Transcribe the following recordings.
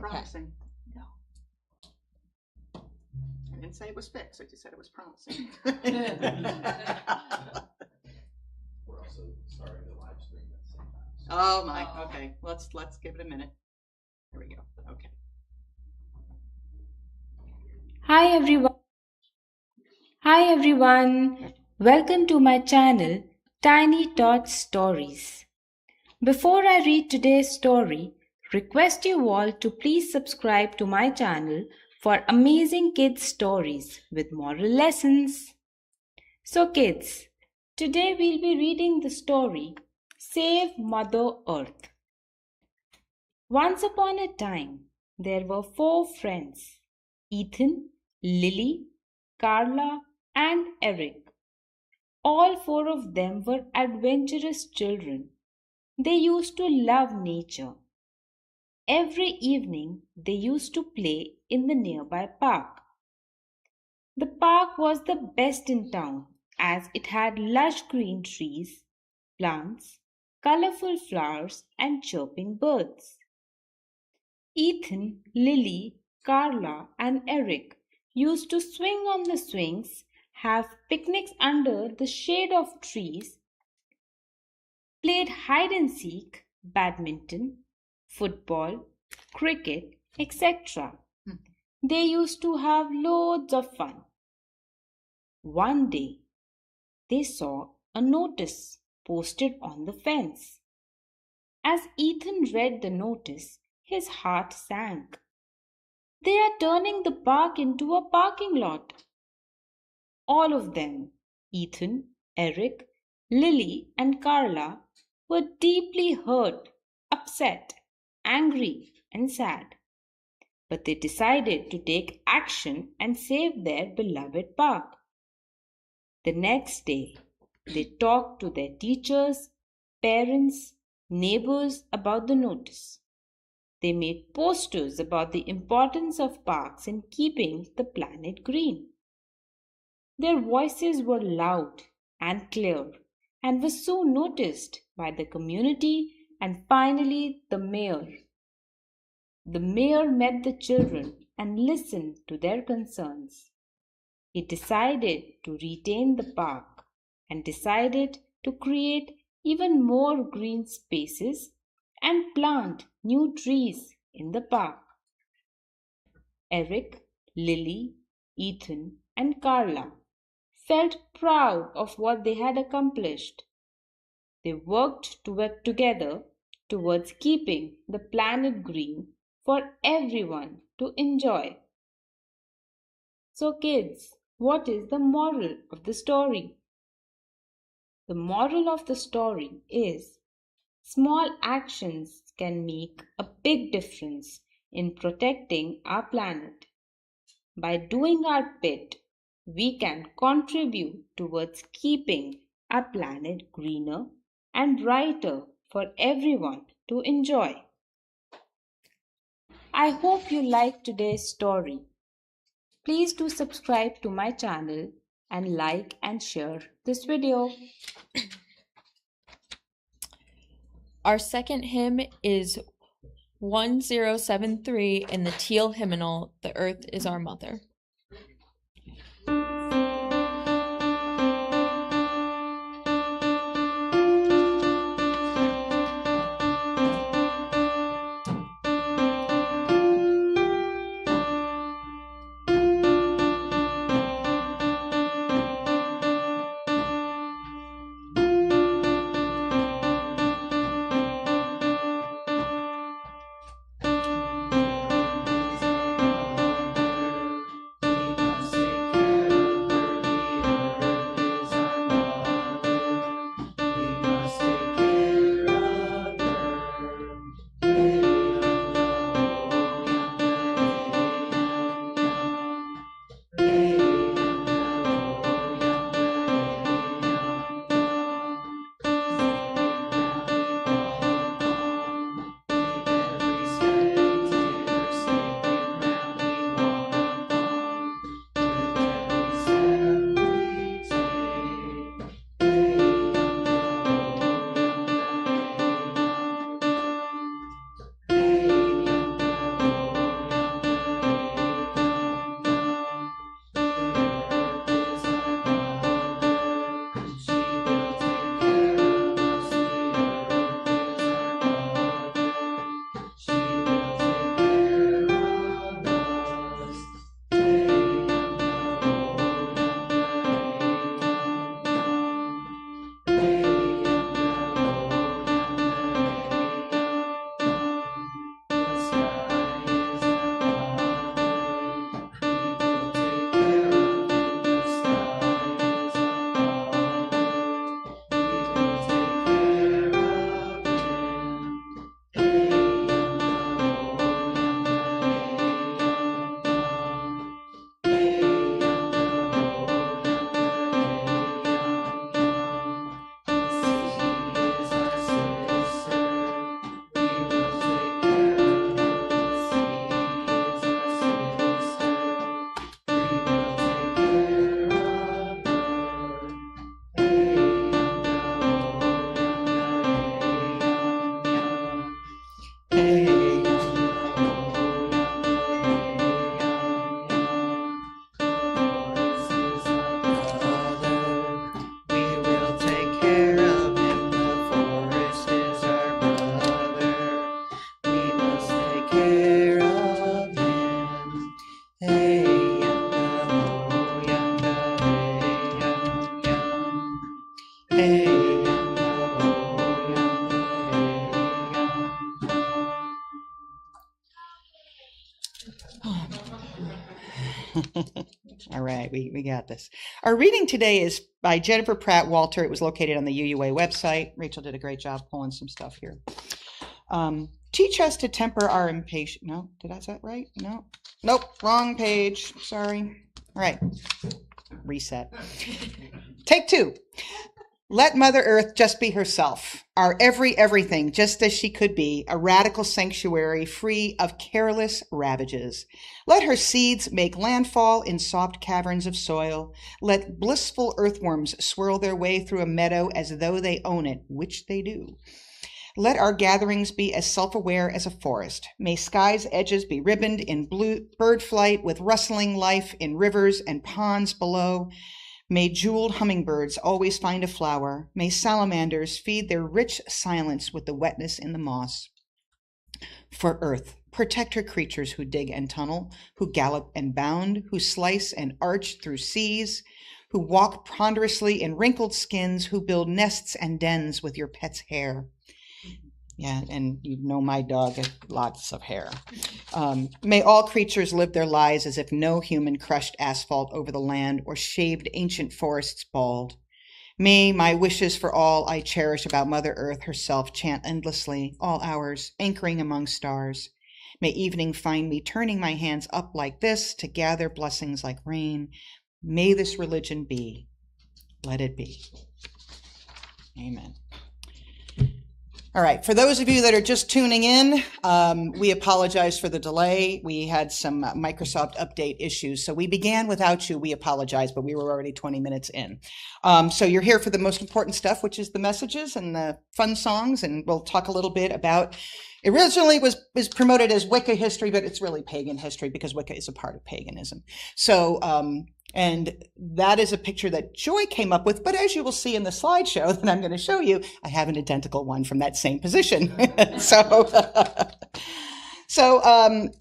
promising. No. I didn't say it was fixed, I just said it was promising. We're also starting the live stream at the same time. So. Oh my, okay, let's give it a minute. Here we go, okay. Hi everyone. Hi everyone. Welcome to my channel Tiny Tots Stories. Before I read today's story, request you all to please subscribe to my channel for amazing kids stories with moral lessons. So kids, today we'll be reading the story Save Mother Earth. Once upon a time, there were 4 friends, Ethan, Lily, Carla, and Eric. All 4 of them were adventurous children. They used to love nature. Every evening, they used to play in the nearby park. The park was the best in town as it had lush green trees, plants, colorful flowers, and chirping birds. Ethan, Lily, Carla, and Eric used to swing on the swings, have picnics under the shade of trees, played hide and seek, badminton, football, cricket, etc. They used to have loads of fun. One day, they saw a notice posted on the fence. As Ethan read the notice, his heart sank. They are turning the park into a parking lot. All of them, Ethan, Eric, Lily, and Carla, were deeply hurt, upset, angry, and sad. But they decided to take action and save their beloved park. The next day, they talked to their teachers, parents, neighbors about the notice. They made posters about the importance of parks in keeping the planet green. Their voices were loud and clear and were soon noticed by the community and finally the mayor. The mayor met the children and listened to their concerns. He decided to retain the park and decided to create even more green spaces and plant new trees in the park. Eric, Lily, Ethan, and Carla felt proud of what they had accomplished. They worked together towards keeping the planet green for everyone to enjoy. So kids, what is the moral of the story? The moral of the story is small actions can make a big difference in protecting our planet. By doing our bit, we can contribute towards keeping our planet greener and brighter for everyone to enjoy. I hope you liked today's story. Please do subscribe to my channel and like and share this video. Our second hymn is 1073 in the Teal hymnal, The Earth is Our Mother. All right, we got this. Our reading today is by Jennifer Pratt Walter. It was located on the UUA website. Rachel did a great job pulling some stuff here. Teach us to temper our impatience. No, did I say that right? No. Nope, wrong page. Sorry. All right, reset. Take 2. Let Mother Earth just be herself, our everything, just as she could be, a radical sanctuary free of careless ravages. Let her seeds make landfall in soft caverns of soil. Let blissful earthworms swirl their way through a meadow as though they own it, which they do. Let our gatherings be as self-aware as a forest. May sky's edges be ribboned in blue bird flight with rustling life in rivers and ponds below. May jeweled hummingbirds always find a flower. May salamanders feed their rich silence with the wetness in the moss. For Earth, protect her creatures who dig and tunnel, who gallop and bound, who slice and arch through seas, who walk ponderously in wrinkled skins, who build nests and dens with your pet's hair. Yeah, and you know my dog has lots of hair. May all creatures live their lives as if no human crushed asphalt over the land or shaved ancient forests bald. May my wishes for all I cherish about Mother Earth herself chant endlessly, all hours, anchoring among stars. May evening find me turning my hands up like this to gather blessings like rain. May this religion be. Let it be. Amen. All right, for those of you that are just tuning in, we apologize for the delay. We had some Microsoft update issues, so we began without you. We apologize, but we were already 20 minutes in. So you're here for the most important stuff, which is the messages and the fun songs, and we'll talk a little bit about, it originally was promoted as Wicca history, but it's really pagan history because Wicca is a part of paganism. So, and that is a picture that Joy came up with, but as you will see in the slideshow that I'm going to show you, I have an identical one from that same position. So I'm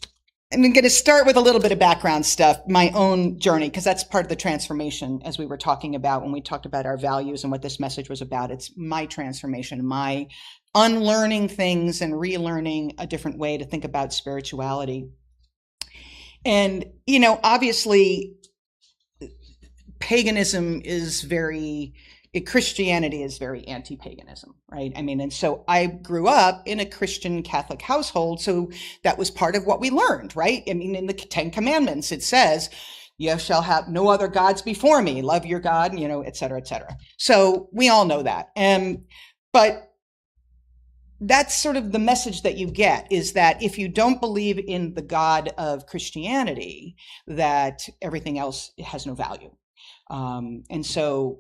going to start with a little bit of background stuff, my own journey, because that's part of the transformation as we were talking about when we talked about our values and what this message was about. It's my transformation, my unlearning things and relearning a different way to think about spirituality. And, you know, obviously, paganism is Christianity is very anti-paganism, right? I mean, and so I grew up in a Christian Catholic household, so that was part of what we learned, right? I mean, in the 10 Commandments, it says, you shall have no other gods before me, love your God, you know, et cetera, et cetera. So we all know that. But that's sort of the message that you get, is that if you don't believe in the God of Christianity, that everything else has no value. And so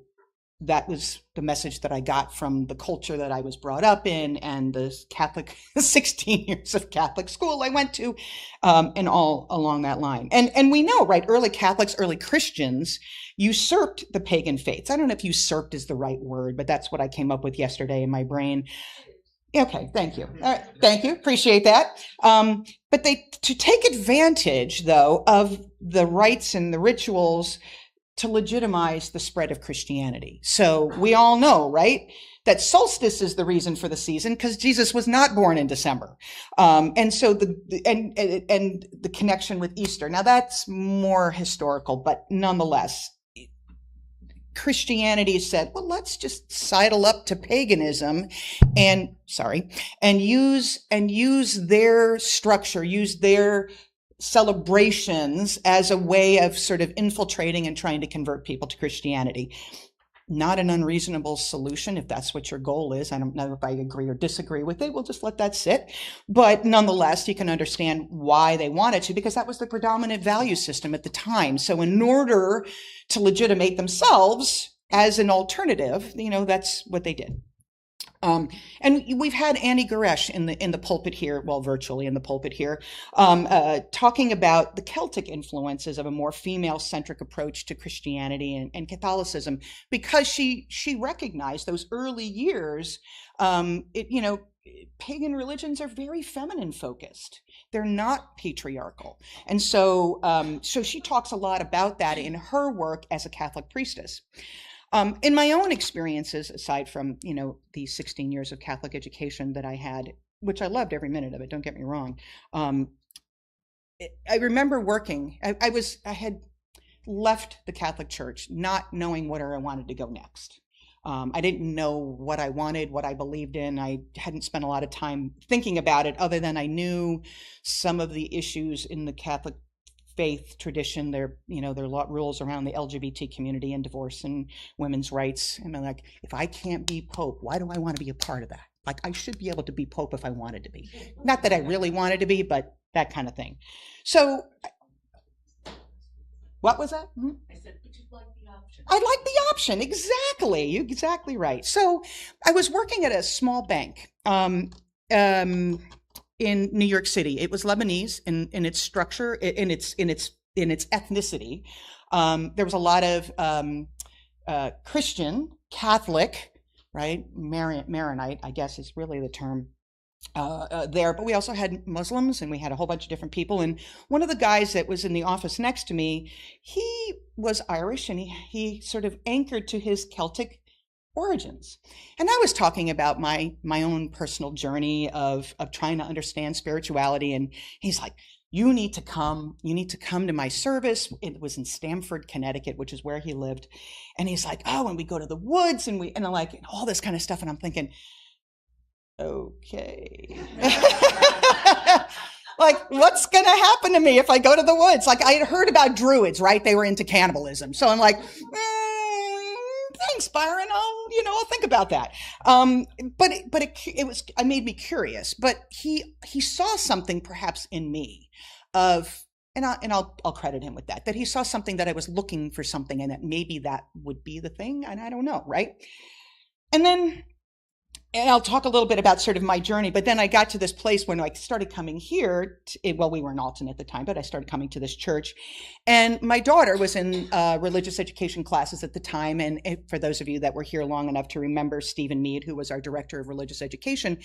that was the message that I got from the culture that I was brought up in and the Catholic 16 years of Catholic school I went to, and all along that line. And we know, right, early Catholics, early Christians usurped the pagan faiths. I don't know if usurped is the right word, but that's what I came up with yesterday in my brain. Okay, thank you. Thank you, appreciate that. But to take advantage, though, of the rites and the rituals to legitimize the spread of Christianity. So we all know, right, that solstice is the reason for the season because Jesus was not born in December. And so the connection with Easter. Now that's more historical, but nonetheless, Christianity said, well, let's just sidle up to paganism and use their structure, use their celebrations as a way of sort of infiltrating and trying to convert people to Christianity. Not an unreasonable solution if that's what your goal is. I don't know if I agree or disagree with it. We'll just let that sit. But nonetheless, you can understand why they wanted to, because that was the predominant value system at the time. So in order to legitimate themselves as an alternative, you know, that's what they did. And we've had Annie Goresh in the pulpit here, well, virtually in the pulpit here, talking about the Celtic influences of a more female-centric approach to Christianity and Catholicism, because she recognized those early years, pagan religions are very feminine focused. They're not patriarchal. And so, so she talks a lot about that in her work as a Catholic priestess. In my own experiences, aside from, you know, the 16 years of Catholic education that I had, which I loved every minute of it, don't get me wrong, I remember working. I had left the Catholic Church not knowing where I wanted to go next. I didn't know what I wanted, what I believed in. I hadn't spent a lot of time thinking about it, other than I knew some of the issues in the Catholic faith tradition, their rules around the LGBT community and divorce and women's rights. And I'm like, if I can't be Pope, why do I want to be a part of that? Like, I should be able to be Pope if I wanted to be. Not that I really wanted to be, but that kind of thing. So, what was that? I said, would you like the option? I like the option. Exactly. You're exactly right. So I was working at a small bank in New York City. It was Lebanese in its structure, in its ethnicity. There was a lot of Christian, Catholic, right? Maronite, I guess is really the term there. But we also had Muslims, and we had a whole bunch of different people. And one of the guys that was in the office next to me, he was Irish, and he sort of anchored to his Celtic origins. And I was talking about my own personal journey of trying to understand spirituality. And he's like, you need to come to my service. It was in Stamford, Connecticut, which is where he lived. And he's like, oh, and we go to the woods and I'm like, all this kind of stuff. And I'm thinking, okay. Like, what's going to happen to me if I go to the woods? Like, I had heard about druids, right? They were into cannibalism. So I'm like, thanks, Byron. I'll think about that. But it made me curious. But he saw something perhaps in me and I'll credit him with that he saw something, that I was looking for something, and that maybe that would be the thing. And I don't know, right? And I'll talk a little bit about sort of my journey, but then I got to this place when I started coming here. Well, we were in Alton at the time, but I started coming to this church. And my daughter was in religious education classes at the time. And for those of you that were here long enough to remember Stephen Mead, who was our director of religious education,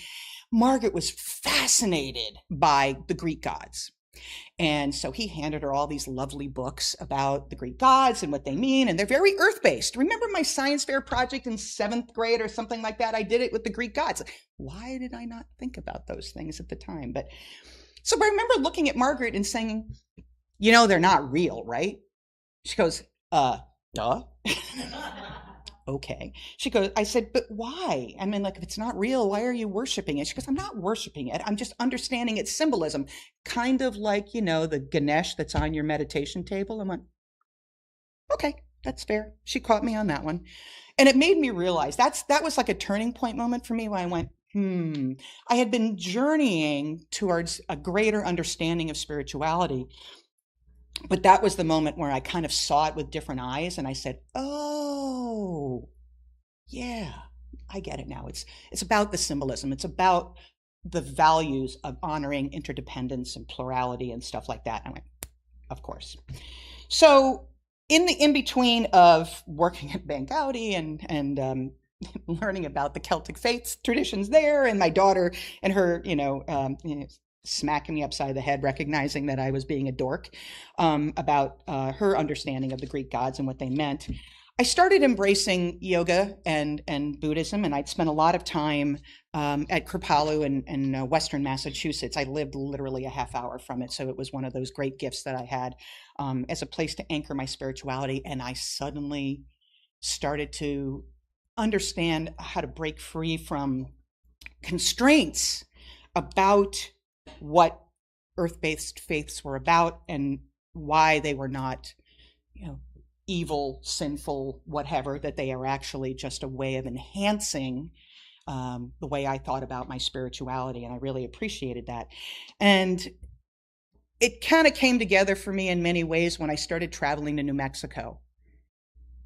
Margaret was fascinated by the Greek gods. And so he handed her all these lovely books about the Greek gods and what they mean, and they're very earth-based. Remember my science fair project in 7th grade or something like that? I did it with the Greek gods. Why did I not think about those things at the time? But so I remember looking at Margaret and saying, they're not real, right? She goes, duh. Okay. I said, but why? I mean, like, if it's not real, why are you worshiping it? She goes, I'm not worshiping it. I'm just understanding its symbolism. Kind of like, the Ganesh that's on your meditation table. I went, okay, that's fair. She caught me on that one. And it made me realize that was like a turning point moment for me when I went, I had been journeying towards a greater understanding of spirituality. But that was the moment where I kind of saw it with different eyes, and I said, oh, yeah, I get it now. It's about the symbolism. It's about the values of honoring interdependence and plurality and stuff like that. And I went, of course. So in the in-between of working at Bank Audi and learning about the Celtic faith traditions there, and my daughter and her, smacking me upside the head, recognizing that I was being a dork about her understanding of the Greek gods and what they meant, I started embracing yoga and Buddhism, and I'd spent a lot of time at Kripalu in Western Massachusetts. I lived literally a half hour from it, so it was one of those great gifts that I had as a place to anchor my spirituality, and I suddenly started to understand how to break free from constraints about what earth-based faiths were about and why they were not, evil, sinful, whatever, that they are actually just a way of enhancing the way I thought about my spirituality. And I really appreciated that. And it kind of came together for me in many ways when I started traveling to New Mexico.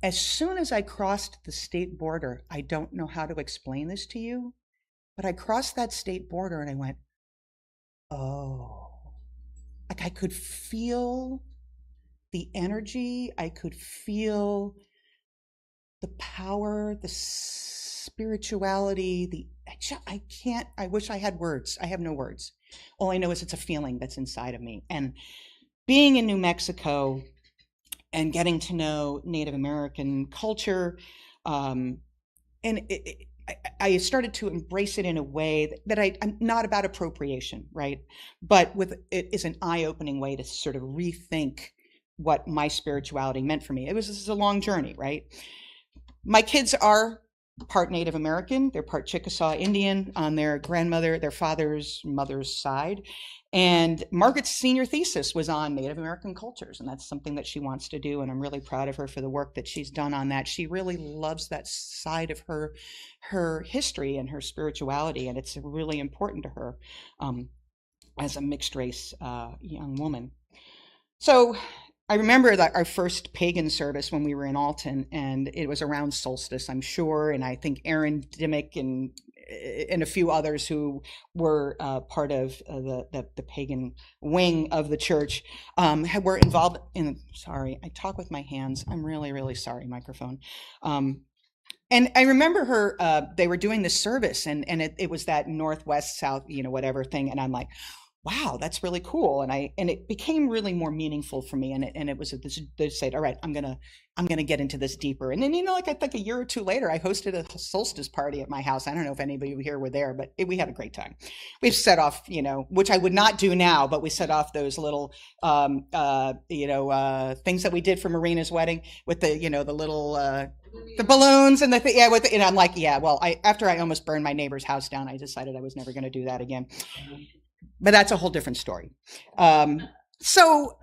As soon as I crossed the state border, I don't know how to explain this to you, but I crossed that state border and I went, oh, like I could feel the energy, I could feel the power, the spirituality, I wish I had words. I have no words. All I know is it's a feeling that's inside of me. And being in New Mexico and getting to know Native American culture, and I started to embrace it in a way that I'm not about appropriation, right? But with it is an eye-opening way to sort of rethink what my spirituality meant for me. This is a long journey, right? My kids are part Native American. They're part Chickasaw Indian on their father's mother's side. And Margaret's senior thesis was on Native American cultures, and that's something that she wants to do, and I'm really proud of her for the work that she's done on that. She really loves that side of her history and her spirituality, and it's really important to her as a mixed race young woman. So I remember that our first pagan service when we were in Alton, and it was around solstice, I'm sure, and I think Aaron Dimmick and a few others who were part of the pagan wing of the church were involved in, sorry, I talk with my hands. I'm really, really sorry, microphone. And I remember they were doing this service, and it was that northwest, south, whatever thing. And I'm like, wow, that's really cool. And it became really more meaningful for me. And it was they said, all right, I'm gonna get into this deeper. And then, like I think a year or two later, I hosted a solstice party at my house. I don't know if anybody here were there, but we had a great time. We've set off, which I would not do now, but we set off those little, things that we did for Marina's wedding with the, the little, the balloons and the thing. Yeah, and I'm like, yeah, well, after I almost burned my neighbor's house down, I decided I was never going to do that again. But that's a whole different story. So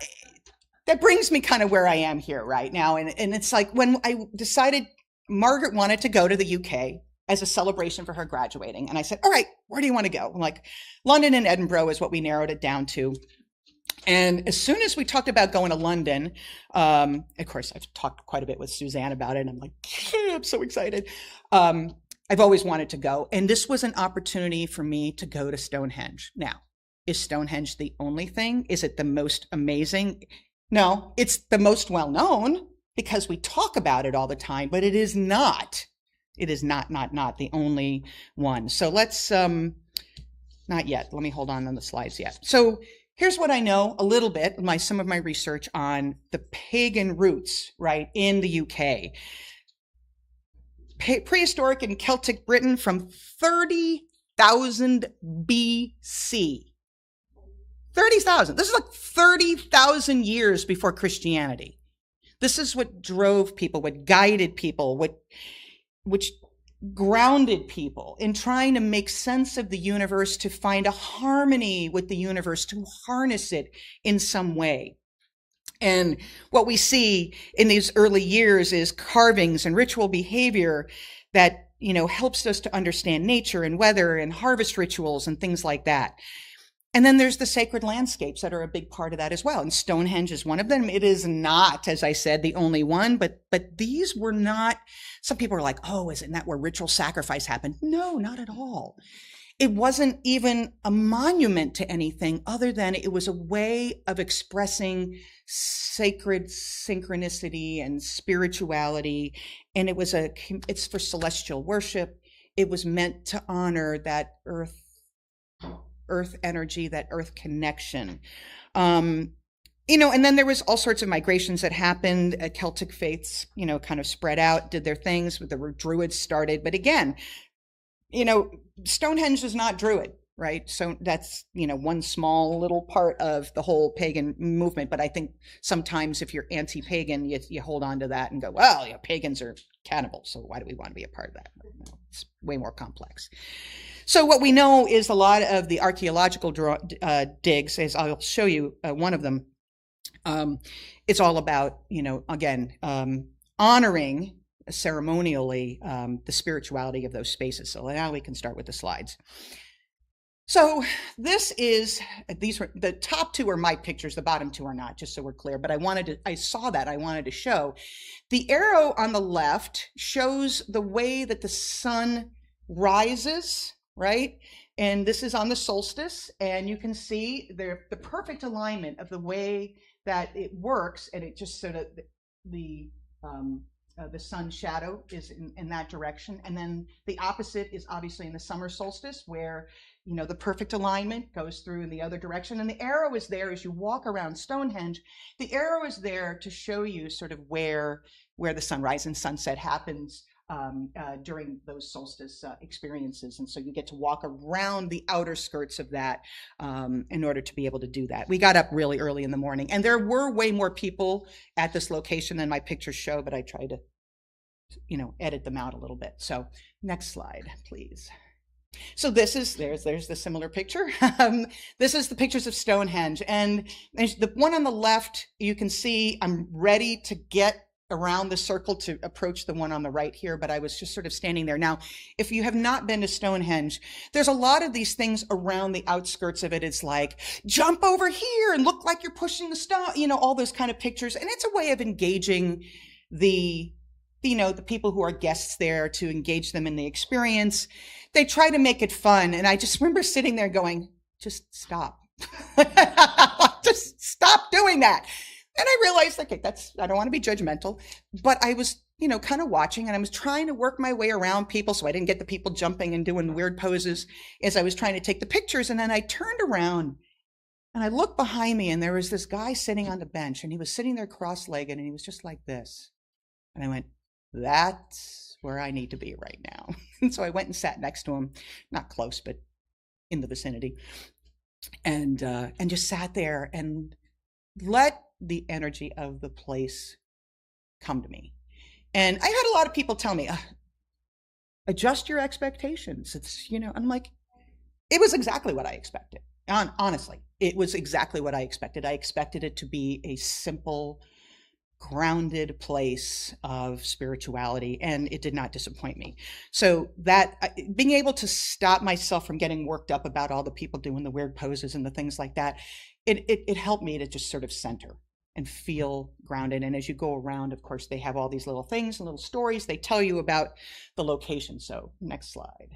that brings me kind of where I am here right now. And it's like when I decided Margaret wanted to go to the UK as a celebration for her graduating. And I said, all right, where do you want to go? I'm like, London and Edinburgh is what we narrowed it down to. And as soon as we talked about going to London, of course, I've talked quite a bit with Suzanne about it. And I'm like, I'm so excited. I've always wanted to go. And this was an opportunity for me to go to Stonehenge. Now, is Stonehenge the only thing? Is it the most amazing? No, it's the most well-known because we talk about it all the time, but it is not. It is not the only one. So let's, not yet. Let me hold on the slides yet. So here's what I know a little bit, some of my research on the pagan roots, right, in the UK. Prehistoric and Celtic Britain from 30,000 BC. 30,000. This is like 30,000 years before Christianity. This is what drove people, what guided people, which grounded people in trying to make sense of the universe, to find a harmony with the universe, to harness it in some way. And what we see in these early years is carvings and ritual behavior that, helps us to understand nature and weather and harvest rituals and things like that. And then there's the sacred landscapes that are a big part of that as well. And Stonehenge is one of them. It is not, as I said, the only one, but these were not, some people are like, oh, isn't that where ritual sacrifice happened? No, not at all. It wasn't even a monument to anything other than it was a way of expressing sacred synchronicity and spirituality. And it's for celestial worship. It was meant to honor that earth energy, that earth connection. And then there was all sorts of migrations that happened. Celtic faiths, kind of spread out, did their things. The Druids started. But again, Stonehenge is not Druid, right? So that's, one small little part of the whole pagan movement. But I think sometimes if you're anti-pagan, you hold on to that and go, well, pagans are cannibals, so why do we want to be a part of that? It's way more complex. So what we know is a lot of the archaeological digs, as I'll show you one of them, it's all about, again, honoring ceremonially the spirituality of those spaces. So now we can start with the slides. So these were, the top two are my pictures, the bottom two are not, just so we're clear, but I wanted to show. The arrow on the left shows the way that the sun rises, right? And this is on the solstice, and you can see the perfect alignment of the way that it works, and it just sort of, the sun shadow is in that direction. And then the opposite is obviously in the summer solstice, where the perfect alignment goes through in the other direction. And the arrow is there as you walk around Stonehenge. The arrow is there to show you sort of where the sunrise and sunset happens during those solstice experiences. And so you get to walk around the outer skirts of that in order to be able to do that. We got up really early in the morning, and there were way more people at this location than my pictures show, but I tried to, edit them out a little bit. So next slide, please. So this is, there's the similar picture. This is the pictures of Stonehenge. And the one on the left, you can see I'm ready to get around the circle to approach the one on the right here, but I was just sort of standing there. Now, if you have not been to Stonehenge, there's a lot of these things around the outskirts of it. It's like, jump over here and look like you're pushing the stone, all those kind of pictures. And it's a way of engaging the people who are guests there, to engage them in the experience. They try to make it fun. And I just remember sitting there going, just stop. Just stop doing that. And I realized, okay, I don't want to be judgmental, but I was, kind of watching, and I was trying to work my way around people so I didn't get the people jumping and doing weird poses as I was trying to take the pictures. And then I turned around and I looked behind me, and there was this guy sitting on the bench, and he was sitting there cross-legged, and he was just like this. And I went, that's where I need to be right now. And so I went and sat next to him, not close, but in the vicinity, and just sat there and let the energy of the place come to me. And I had a lot of people tell me, adjust your expectations. It's, I'm like, it was exactly what I expected. Honestly, it was exactly what I expected. I expected it to be a simple, grounded place of spirituality, and it did not disappoint me. So that being able to stop myself from getting worked up about all the people doing the weird poses and the things like that, it helped me to just sort of center and feel grounded. And as you go around, of course, they have all these little things and little stories they tell you about the location. So next slide.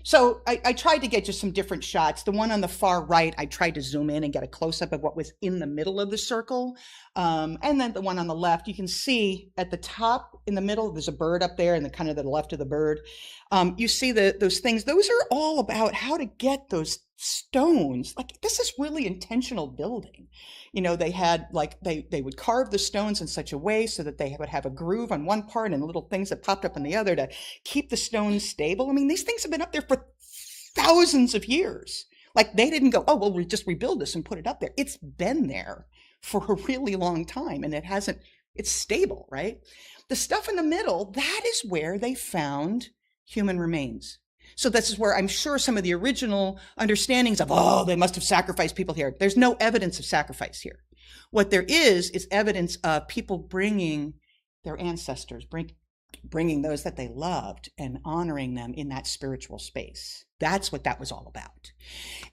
So I tried to get just some different shots. The one on the far right, I tried to zoom in and get a close-up of what was in the middle of the circle. And then the one on the left, you can see at the top in the middle, there's a bird up there, and the kind of the left of the bird. You see those things. Those are all about how to get those stones. Like, this is really intentional building. They had they would carve the stones in such a way so that they would have a groove on one part and little things that popped up on the other to keep the stones stable. I mean, these things have been up there for thousands of years. Like, they didn't go, oh, well, we'll just rebuild this and put it up there. It's been there for a really long time, and it's stable, right? The stuff in the middle, that is where they found human remains. So this is where I'm sure some of the original understandings of, they must have sacrificed people here. There's no evidence of sacrifice here. What there is evidence of people bringing their ancestors, bringing those that they loved and honoring them in that spiritual space. That's what that was all about.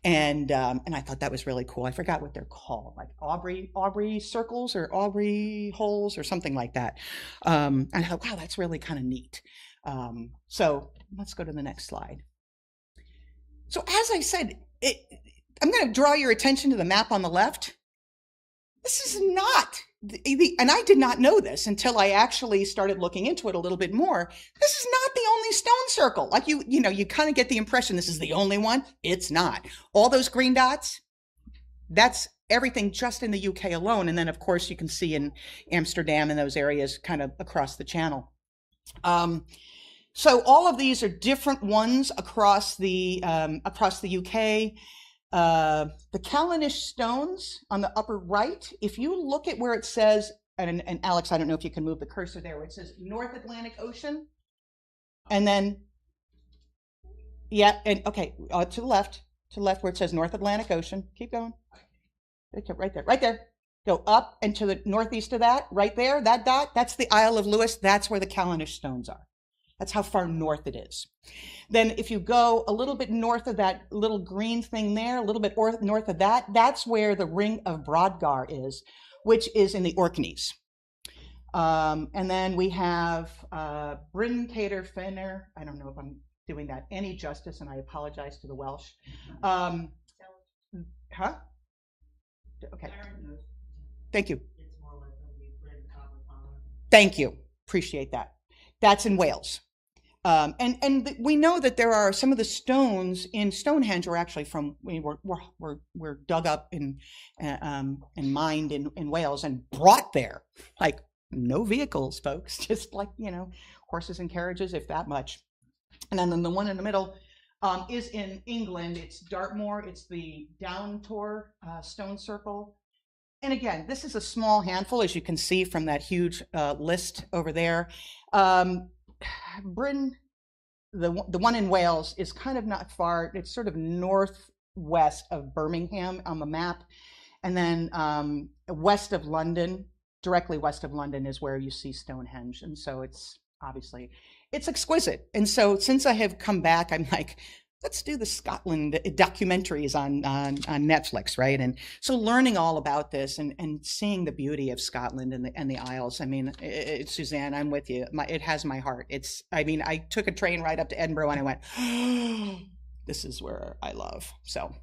And I thought that was really cool. I forgot what they're called, like Aubrey circles or Aubrey holes or something like that. And I thought, wow, that's really kind of neat. So let's go to the next slide. So as I said, I'm going to draw your attention to the map on the left. This is not, and I did not know this until I actually started looking into it a little bit more. This is not the only stone circle. Like you kind of get the impression this is the only one. It's not. All those green dots, that's everything just in the UK alone. And then of course you can see in Amsterdam and those areas kind of across the channel. So all of these are different ones across the UK. The Callanish stones on the upper right, if you look at where it says, and Alex, I don't know if you can move the cursor there, where it says North Atlantic Ocean, and then, yeah, and okay, to the left where it says North Atlantic Ocean, keep going, right there. Go up and to the northeast of that, right there, that dot, that's the Isle of Lewis. That's where the Callanish stones are. That's how far north it is. Then if you go a little bit north of that little green thing there, a little bit north of that, that's where the Ring of Brodgar is, which is in the Orkneys. And then we have Bryn Tater Fenner. I don't know if I'm doing that any justice, and I apologize to the Welsh. Okay. Thank you. Thank you. Appreciate that. That's in Wales. And we know that there are some of the stones in Stonehenge are actually from, were dug up and mined in Wales and brought there, like no vehicles, folks, just like, horses and carriages, if that much. And then the one in the middle is in England. It's Dartmoor. It's the Downtor stone circle. And again, this is a small handful, as you can see from that huge list over there. Bryn, the one in Wales, is kind of not far. It's sort of northwest of Birmingham on the map. And then west of London, directly west of London, is where you see Stonehenge. And so it's obviously, it's exquisite. And so since I have come back, I'm like, let's do the Scotland documentaries on Netflix, right? And so learning all about this and seeing the beauty of Scotland and the Isles. I mean, Suzanne, I'm with you. It has my heart. I took a train right up to Edinburgh and I went, oh, this is where I love. So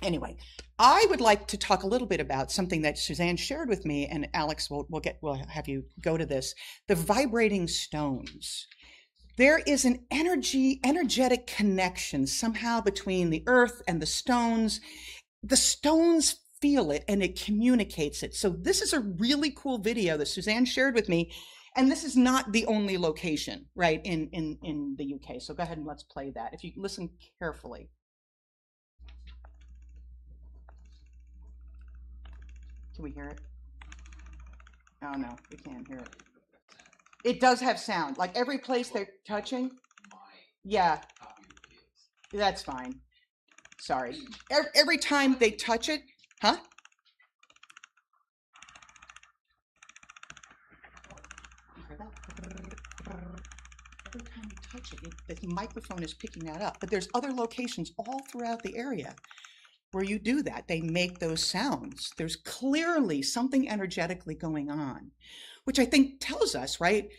anyway, I would like to talk a little bit about something that Suzanne shared with me, and Alex, we'll have you go to this, the vibrating stones. There is an energetic connection somehow between the earth and the stones. The stones feel it and it communicates it. So this is a really cool video that Suzanne shared with me. And this is not the only location, right, in the UK. So go ahead and let's play that. If you listen carefully. Can we hear it? Oh no, we can't hear it. It does have sound, like every place they're touching. Yeah, that's fine. Sorry. Every time they touch it, huh? Every time you touch it, the microphone is picking that up. But there's other locations all throughout the area where you do that. They make those sounds. There's clearly something energetically going on, which I think tells us, right?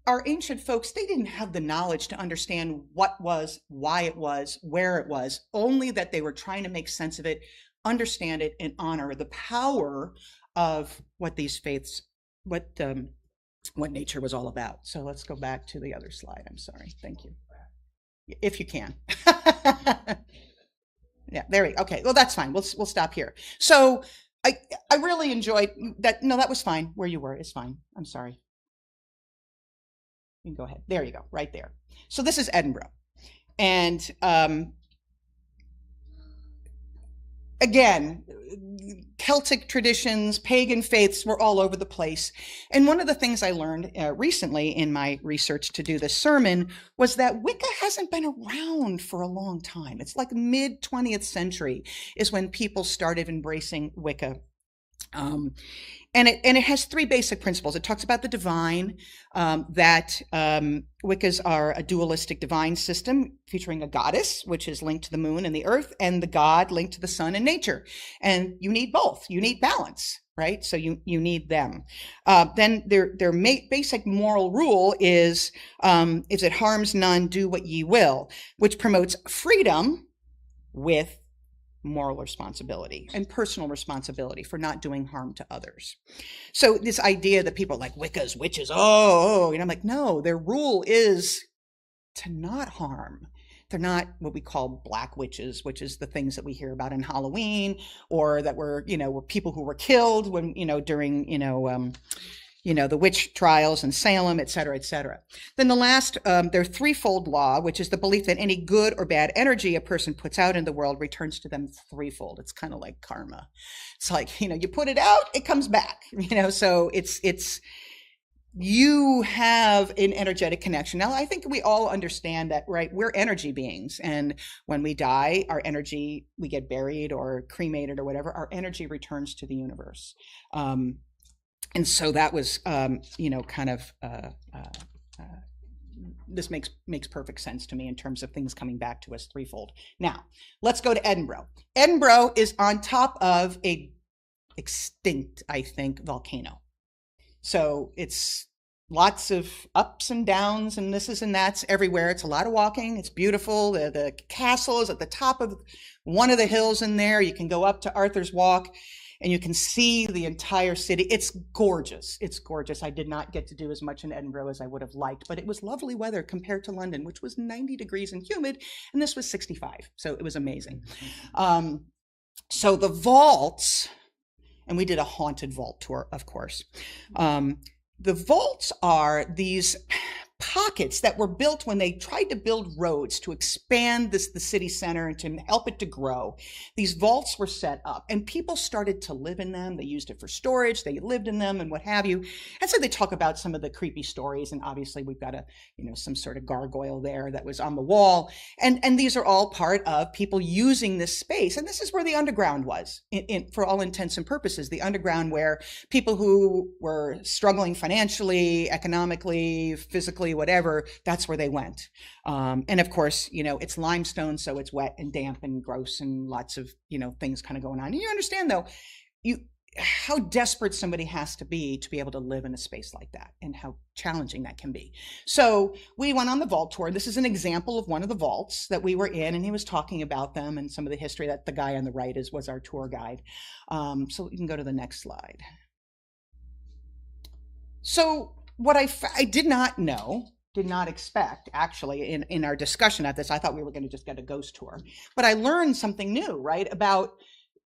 Our ancient folks, they didn't have the knowledge to understand what was, why it was, where it was, only that they were trying to make sense of it, understand it, and honor the power of what these faiths, what nature was all about. So let's go back to the other slide. I'm sorry. Thank you. If you can. Yeah, there we go. Okay, well, that's fine. We'll stop here. So I really enjoyed that. No, that was fine where you were. It's fine. I'm sorry. You can go ahead. There you go, right there. So this is Edinburgh. And again, Celtic traditions, pagan faiths were all over the place. And one of the things I learned recently in my research to do this sermon was that Wicca hasn't been around for a long time. It's like mid 20th century is when people started embracing Wicca. And it has three basic principles. It talks about the divine, that Wiccas are a dualistic divine system featuring a goddess, which is linked to the moon and the earth, and the god linked to the sun and nature. And you need both. You need balance, right? So you need them. Then their basic moral rule is, if it harms none, do what ye will, which promotes freedom with moral responsibility and personal responsibility for not doing harm to others. So this idea that people are like Wiccas, witches, and I'm like, no, their rule is to not harm. They're not what we call black witches, which is the things that we hear about in Halloween, or that were people who were killed when, during, the witch trials in Salem, et cetera, et cetera. Then the last, their threefold law, which is the belief that any good or bad energy a person puts out in the world returns to them threefold. It's kind of like karma. It's like, you put it out, it comes back, so it's, you have an energetic connection. Now, I think we all understand that, right? We're energy beings. And when we die, our energy, we get buried or cremated or whatever, our energy returns to the universe. And so that was, this makes perfect sense to me in terms of things coming back to us threefold. Now, let's go to Edinburgh. Edinburgh is on top of a extinct, I think, volcano. So it's lots of ups and downs and thises and that's everywhere. It's a lot of walking. It's beautiful. The castle is at the top of one of the hills in there. You can go up to Arthur's Walk and you can see the entire city. It's gorgeous. It's gorgeous. I did not get to do as much in Edinburgh as I would have liked, but it was lovely weather compared to London, which was 90 degrees and humid, and this was 65. So it was amazing. So the vaults and we did a haunted vault tour, of course. The vaults are these pockets that were built when they tried to build roads to expand the city center and to help it to grow. These vaults were set up and people started to live in them. They used it for storage, they lived in them and what have you. And so they talk about some of the creepy stories, and obviously we've got some sort of gargoyle there that was on the wall. And these are all part of people using this space. And this is where the underground was, for all intents and purposes, the underground where people who were struggling financially, economically, physically, whatever, that's where they went. And of course, it's limestone, so it's wet and damp and gross and lots of, things kind of going on. And you understand though, how desperate somebody has to be able to live in a space like that and how challenging that can be. So we went on the vault tour. This is an example of one of the vaults that we were in, and he was talking about them and some of the history. That the guy on the right was our tour guide. So you can go to the next slide. So what I did not know, did not expect, actually, in our discussion of this, I thought we were going to just get a ghost tour. But I learned something new, right, about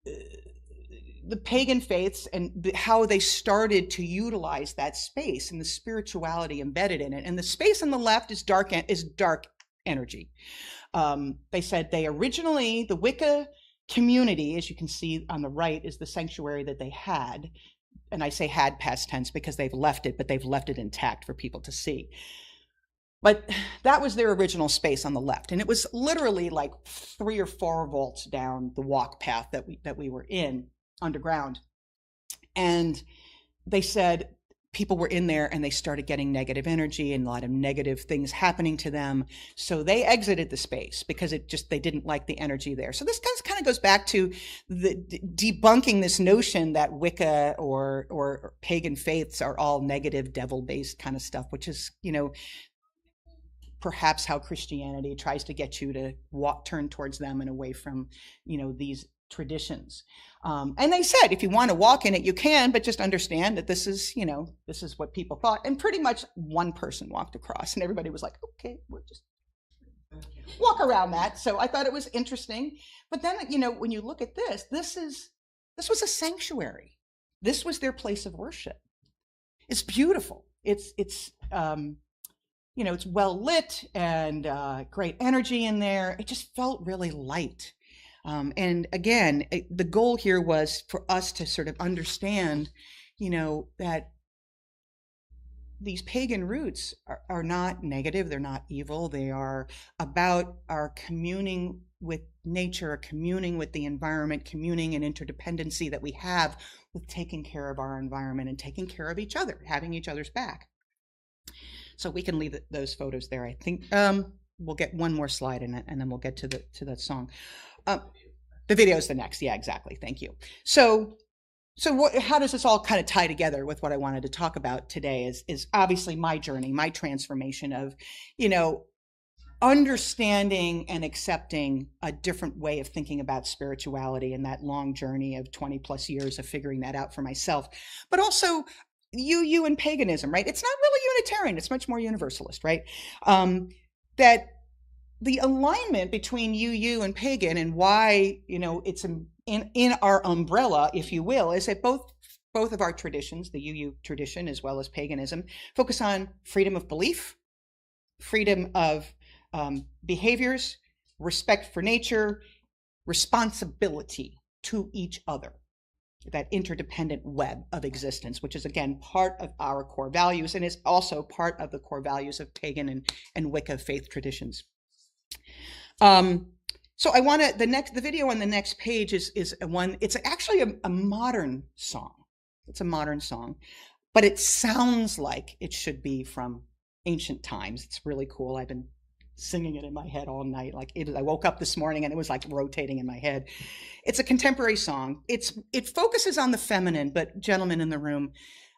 the pagan faiths and how they started to utilize that space and the spirituality embedded in it. And the space on the left is dark energy. They said the Wicca community, as you can see on the right, is the sanctuary that they had. And I say had past tense because they've left it, but they've left it intact for people to see. But that was their original space on the left. And it was literally like 3 or 4 vaults down the walk path that we were in underground. And they said people were in there and they started getting negative energy and a lot of negative things happening to them. So they exited the space because they didn't like the energy there. So this kind of goes back to the debunking this notion that Wicca or pagan faiths are all negative, devil-based kind of stuff, which is, perhaps how Christianity tries to get you to turn towards them and away from, these traditions. And they said, if you want to walk in it, you can, but just understand that this is what people thought. And pretty much one person walked across and everybody was like, okay, we'll just walk around that. So I thought it was interesting. But then, when you look at this was a sanctuary. This was their place of worship. It's beautiful. It's well lit and great energy in there. It just felt really light. And again, the goal here was for us to sort of understand, that these pagan roots are not negative. They're not evil. They are about our communing with nature, communing with the environment, communing and interdependency that we have with taking care of our environment and taking care of each other, having each other's back. So we can leave those photos there. I think we'll get one more slide in it, and then we'll get to that song. The video is the next. Yeah, exactly. Thank you. So how does this all kind of tie together with what I wanted to talk about today is obviously my journey, my transformation of, understanding and accepting a different way of thinking about spirituality and that long journey of 20 plus years of figuring that out for myself, but also UU and paganism, right? It's not really Unitarian. It's much more universalist, right? That the alignment between UU and pagan and why, it's in our umbrella, if you will, is that both of our traditions, the UU tradition as well as paganism, focus on freedom of belief, freedom of behaviors, respect for nature, responsibility to each other, that interdependent web of existence, which is again part of our core values and is also part of the core values of pagan and Wicca faith traditions. So I want to, the video on the next page is one, it's actually a modern song. It's a modern song, but it sounds like it should be from ancient times. It's really cool. I've been singing it in my head all night. I woke up this morning and it was like rotating in my head. It's a contemporary song. It focuses on the feminine, but gentlemen in the room,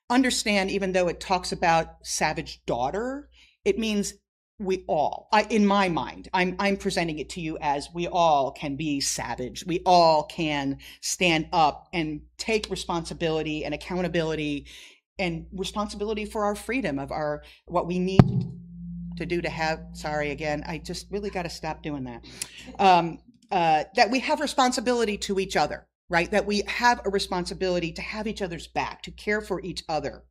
understand, even though it talks about savage daughter, it means we all, in my mind, I'm presenting it to you as we all can be savage. We all can stand up and take responsibility and accountability and responsibility for our freedom of what we need to do to have, sorry, again, I just really got to stop doing that. That we have responsibility to each other right? That we have a responsibility to have each other's back, to care for each other,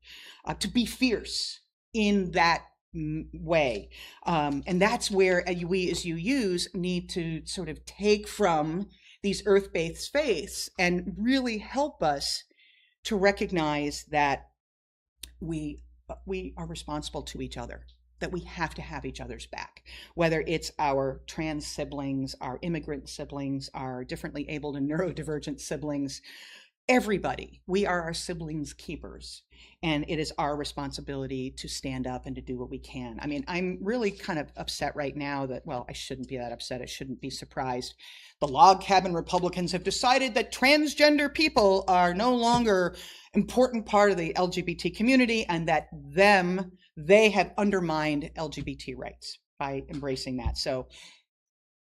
to be fierce in that way. And that's where we as UUs need to sort of take from these earth-based faiths and really help us to recognize that we are responsible to each other, that we have to have each other's back, whether it's our trans siblings, our immigrant siblings, our differently abled and neurodivergent siblings, everybody. We are our siblings' keepers, and it is our responsibility to stand up and to do what we can. I mean, I'm really kind of upset right now that, well, I shouldn't be that upset. I shouldn't be surprised. The log cabin Republicans have decided that transgender people are no longer important part of the LGBT community, and that they have undermined LGBT rights by embracing that. So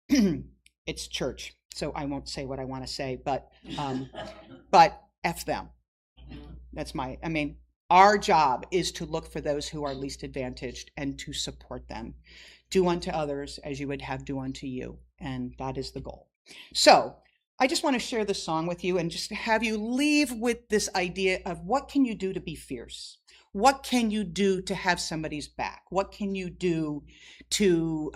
it's church. So I won't say what I want to say, but F them. Our job is to look for those who are least advantaged and to support them. Do unto others as you would have do unto you. And that is the goal. So I just want to share this song with you and just have you leave with this idea of what can you do to be fierce? What can you do to have somebody's back? What can you do to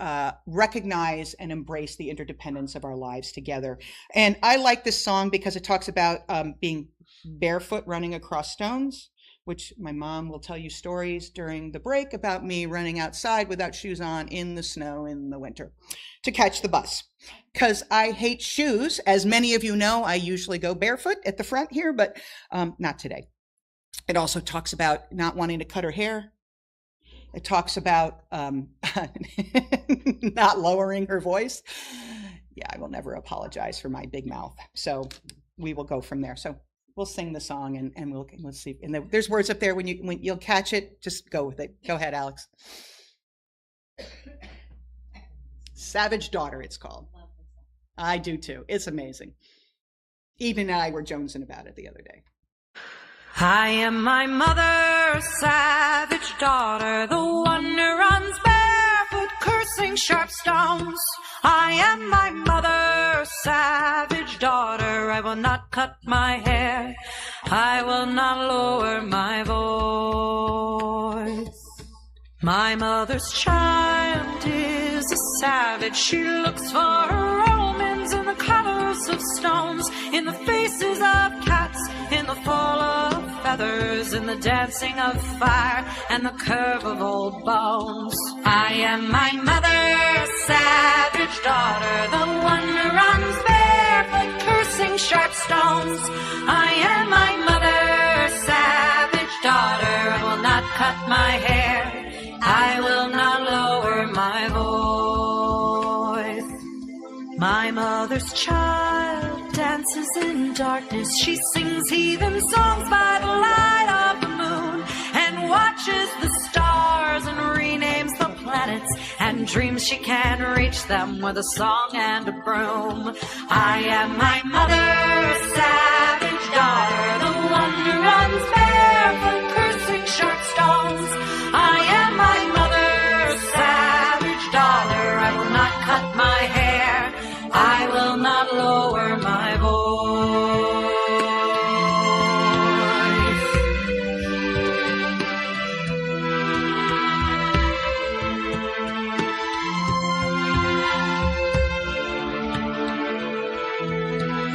recognize and embrace the interdependence of our lives together? And I like this song because it talks about being barefoot running across stones, which my mom will tell you stories during the break about me running outside without shoes on in the snow in the winter to catch the bus. Because I hate shoes. As many of you know, I usually go barefoot at the front here, but not today. It also talks about not wanting to cut her hair. It talks about not lowering her voice. Yeah, I will never apologize for my big mouth. So we will go from there. So we'll sing the song and we'll see. And there's words up there when you'll catch it. Just go with it. Go ahead, Alex. Savage Daughter, it's called. I do too. It's amazing. Eden and I were jonesing about it the other day. I am my mother's savage daughter, the one who runs barefoot, cursing sharp stones. I am my mother's savage daughter, I will not cut my hair, I will not lower my voice. My mother's child is a savage, she looks for her omens in the colors of stones, in the faces of cats, in the fall of feathers, in the dancing of fire, and the curve of old bones. I am my mother's savage daughter, the one who runs barefoot, cursing sharp stones. I am my mother's savage daughter, I will not cut my hair, I will not lower my voice. My mother's child dances in darkness, she sings heathen songs by the light of the moon, and watches the stars and renames the planets, and dreams she can reach them with a song and a broom. I am my mother's savage daughter, the one who runs barefoot, cursing sharp stones. I am my mother's savage daughter, I will not cut my hair, I will not lower my voice.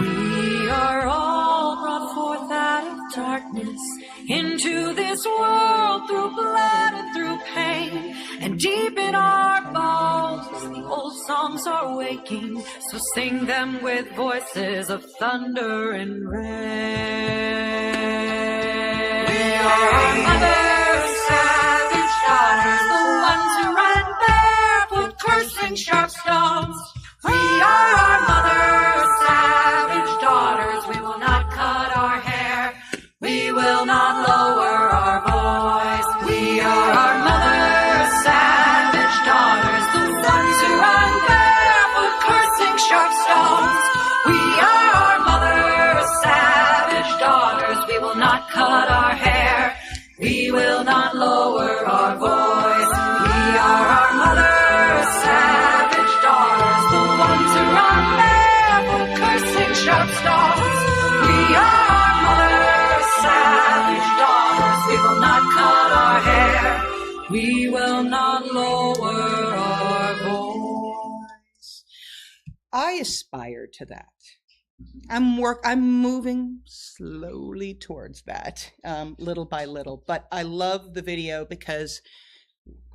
We are all brought forth out of darkness into this world through blood and through pain, and deep in our bones the old songs are waking, so sing them with voices of thunder and rain. We are our mother's savage daughters, the ones who run barefoot, cursing sharp stones. We are our mother's savage daughters, we will not cut our hair, we will not lower our voice. We are our mother's savage daughters, the ones who run barefoot, cursing sharp stones. We are our mother's savage daughters, we will not cut our hair, we will not lower our voice. We are our mother's savage daughters, the ones who run barefoot, cursing sharp stones. We will not lower our voice. I aspire to that. I'm moving slowly towards that, little by little. But I love the video because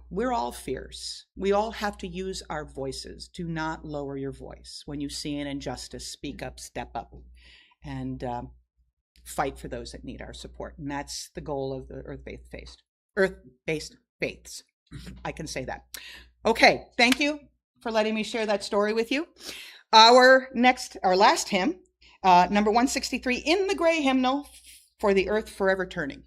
we're all fierce. We all have to use our voices. Do not lower your voice. When you see an injustice, speak up, step up, and fight for those that need our support. And that's the goal of the Earth-Based Faiths. I can say that. Okay, thank you for letting me share that story with you. Our last hymn, number 163 in the gray hymnal, For the Earth Forever Turning.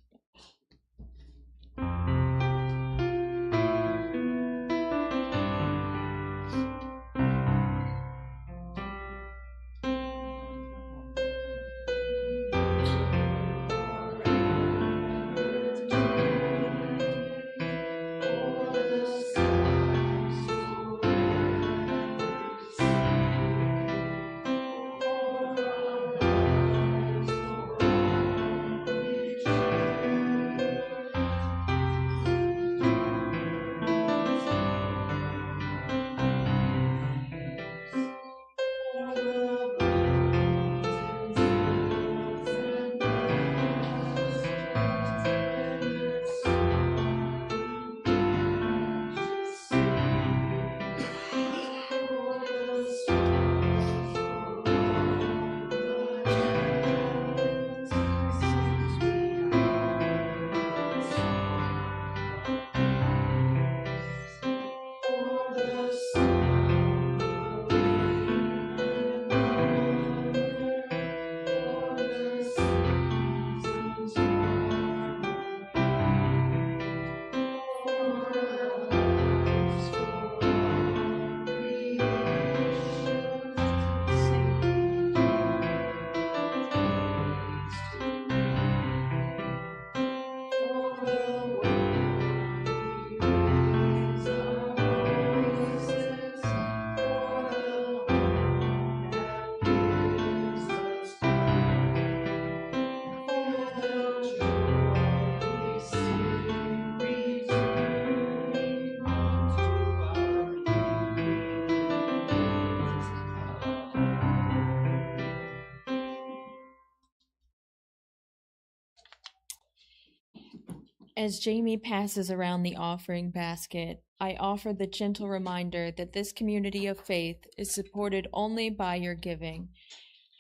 As Jamie passes around the offering basket, I offer the gentle reminder that this community of faith is supported only by your giving.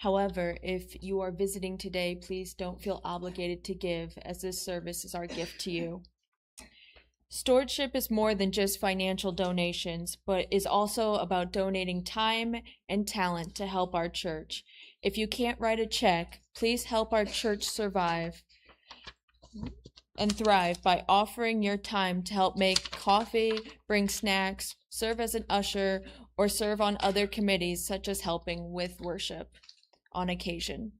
However, if you are visiting today, please don't feel obligated to give, as this service is our gift to you. Stewardship is more than just financial donations, but is also about donating time and talent to help our church. If you can't write a check, please help our church survive and thrive by offering your time to help make coffee, bring snacks, serve as an usher, or serve on other committees such as helping with worship on occasion.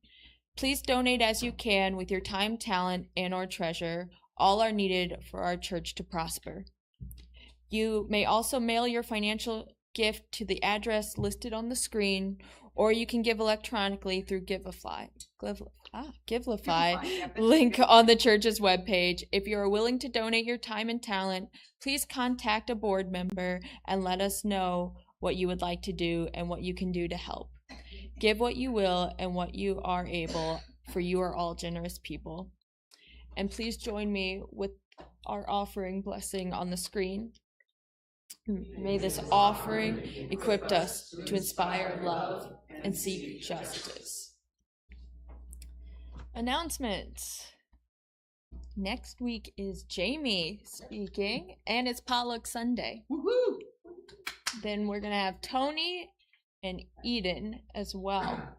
Please donate as you can with your time, talent, and/or treasure. All are needed for our church to prosper. You may also mail your financial gift to the address listed on the screen, or you can give electronically through Givelify link on the church's webpage. If you are willing to donate your time and talent, please contact a board member and let us know what you would like to do and what you can do to help. Give what you will and what you are able, for you are all generous people. And please join me with our offering blessing on the screen. May this offering equip us to inspire love and seek justice. Announcements. Next week is Jamie speaking, and it's Potluck Sunday. Woohoo! Then we're going to have Tony and Eden as well.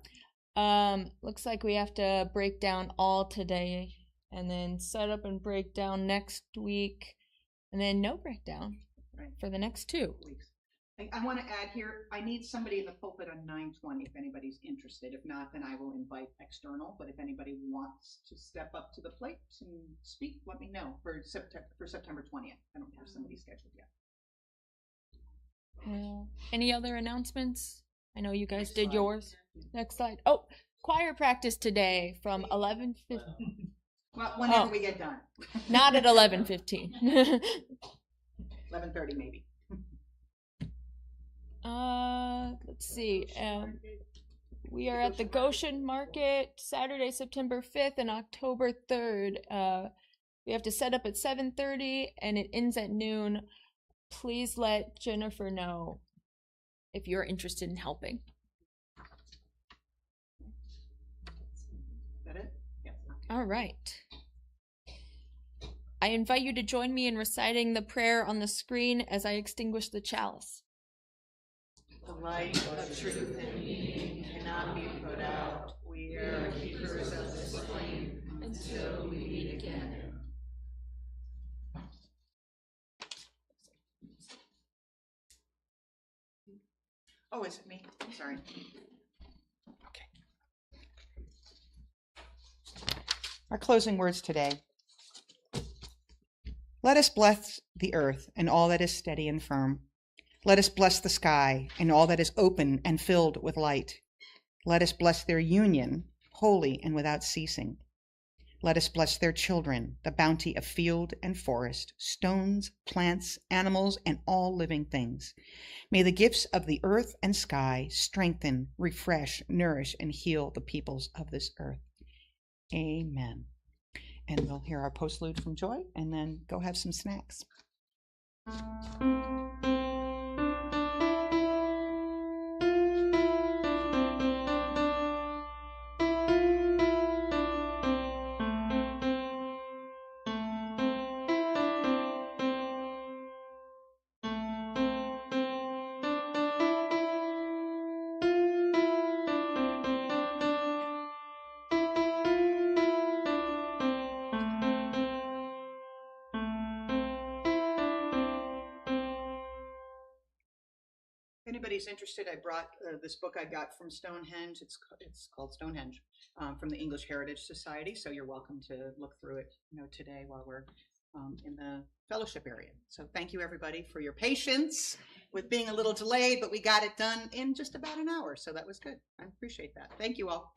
Looks like we have to break down all today, and then set up and break down next week, and then no breakdown for the next 2 weeks. I want to add here, I need somebody in the pulpit on 9:20 if anybody's interested. If not, then I will invite external. But if anybody wants to step up to the plate and speak, let me know for September 20th. I don't have somebody scheduled yet. Any other announcements? I know you guys did yours. Next slide. Oh, choir practice today from 11:15. Well, whenever we get done. Not at 11:15. 11:30 maybe. Let's see. We are at the Goshen Market Saturday, September 5th and October 3rd. We have to set up at 7:30 and it ends at noon. Please let Jennifer know if you're interested in helping. Is that it? Yes. Okay. All right. I invite you to join me in reciting the prayer on the screen as I extinguish the chalice. The light of truth in me cannot be put out. We are keepers of this flame until we meet again. Oh, is it me? Sorry. Okay. Our closing words today. Let us bless the earth and all that is steady and firm. Let us bless the sky and all that is open and filled with light. Let us bless their union, holy and without ceasing. Let us bless their children, the bounty of field and forest, stones, plants, animals, and all living things. May the gifts of the earth and sky strengthen, refresh, nourish, and heal the peoples of this earth. Amen. And we'll hear our postlude from Joy and then go have some snacks. If anybody's interested, I brought this book I got from Stonehenge. It's called Stonehenge, from the English Heritage Society. So you're welcome to look through it, today while we're in the fellowship area. So thank you everybody for your patience with being a little delayed, but we got it done in just about an hour. So that was good. I appreciate that. Thank you all.